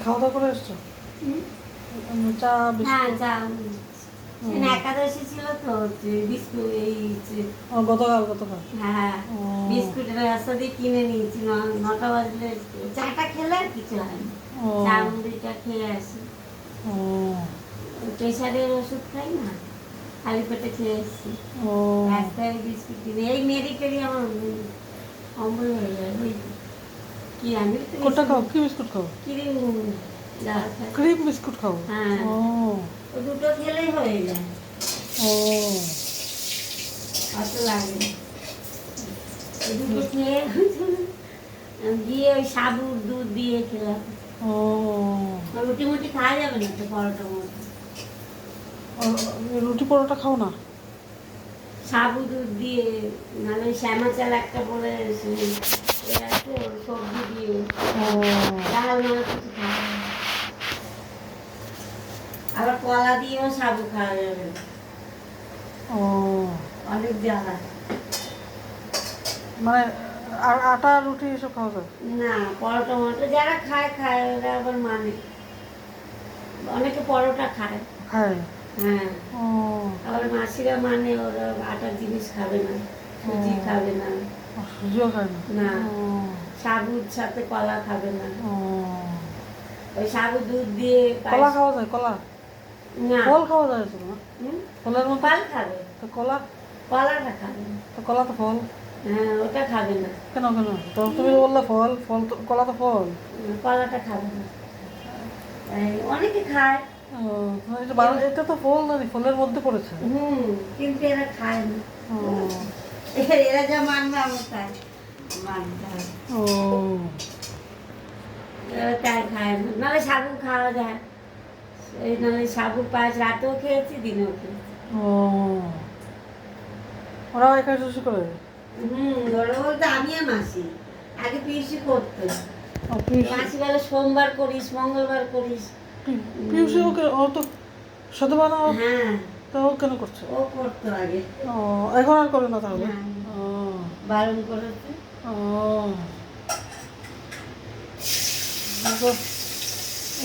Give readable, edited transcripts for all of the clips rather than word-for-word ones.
খাওয়া দাওয়া করে এসছো? চা হ্যাঁ, বিস্কুট? চা একাদশী ছিল তো বিস্কুট গতকাল। হ্যাঁ, ও বিস্কুটের রাস্তা দিয়ে কিনে নিয়েছি 9টা বাজলে চাটা খেলে আর কিছু হয়নি। ও চা মুড়িটা খেয়ে আসি। ও প্রেশারের ওষুধ খাই না, খালি পেটে খেয়ে এসছি। ও রাস্তায় বিস্কুট কিনে এই মেরি টেরি আমার অম্বল হয়ে যায় বুঝলি। কি আমি তো কোনটা খাও? কি বিস্কুট খাও? ক্রিম যা খাই। ক্রিম বিস্কুট খাও? হ্যাঁ, ও ও দুটো খেলেই হয়ে যায়, ও অত লাগে না। ওই দুটো খেয়ে গিয়ে ওই সাবুর দুধ দিয়ে খেলাম। ও রুটি মুটি খাওয়া যাবে না তো, পরোটা মতো। রুটি পরোটা খাও না? সাবু দুধ দিয়ে, নাহলে ওই শ্যামা চাল একটা পরে সবজি দিয়ে ডাল মাছ কিছু খাওয়া যাবে না। আবার কলা দিয়েও সাবু খাওয়া যাবে না, ও অনেক জ্বালা। মানে আটা রুটি এসব খাওয়া যায়? না, পরোটা মরোটা যারা খায় খায়, ওরা আবার মানে অনেকে পরোটা খায়। খায়? হ্যাঁ, ও আবার মাসিরা মানে ওরা আটার জিনিস খাবে না, সুজি খাবে না, সুজিও খায় না? না ও সাবুর সাথে কলা খাবে না। ও ওই সাবু দুধ দিয়ে কলা খাওয়া যায়? কলা না, ফল খাওয়া যায় তো না? হুম, ফলের মতো? ফল খাবে, তো কলা? কলাটা খাবে না। তো কলা তো ফল। হ্যাঁ, ওটা খাবে না, কেন কেন? তো তুমি বললে ফল, ফল তো কলা তো ফল। কলাটা খাবে না। অনেকে খায়, ও এটা তো ফল না, ফলের মধ্যে পড়েছে। কিন্তু এরা খায় না। ও এরা যা মানবে আমার তাই মানতে হবে। ও এরা তাই খায় না, নাহলে সাবু খাওয়া যায়। এই নাহলে সাবু পাঁচ রাতেও খেয়েছি, দিনেও খেয়েছি। ও ওরাও একাদশী করে? ওরা বলতে আমি আর মাসি, আগে পিসি করতো। ও, পিউসি? মাসি বলে সোমবার করিস, মঙ্গলবার করিস। পিউসি ওকে, ও তো সাধু বানা। হ্যাঁ, তো ও কেন করছে? ও করতো আগে। ও এখন আর করে না তাহলে? হ্যাঁ, ও বারণ করেছে। ও তো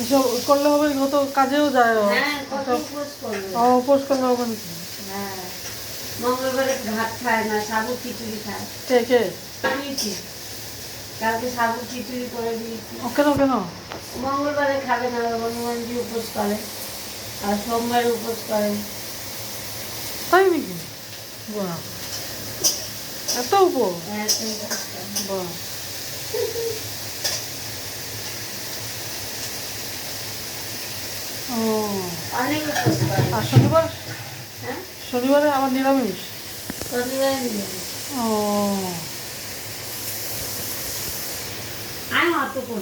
এসব করলে হবে? ও তো কাজেও যায়। ও হ্যাঁ, কত এসব উপোস করবে। উপোস করলে হবে নাকি? হ্যাঁ, মঙ্গলবারে ভাত খায় না, সাবু খিচুড়ি খায়। কে কে? দিয়েছি, কালকে সাবু খিচুড়ি করে দিয়েছি। ও কেন কেন? মঙ্গলবারে খাবে না, হনুমানজি উপোস করে, আর সোমবারে উপোস করে। তাই নাকি? বাহ, এত উপোস! হ্যাঁ, সেই কাজটা। বাহ, ও অনেক উপোস করে। আর শনিবার? হ্যাঁ, শনিবারে আমার নিরামিষ? শনিবারে নিয়ে ও আমি অত করি।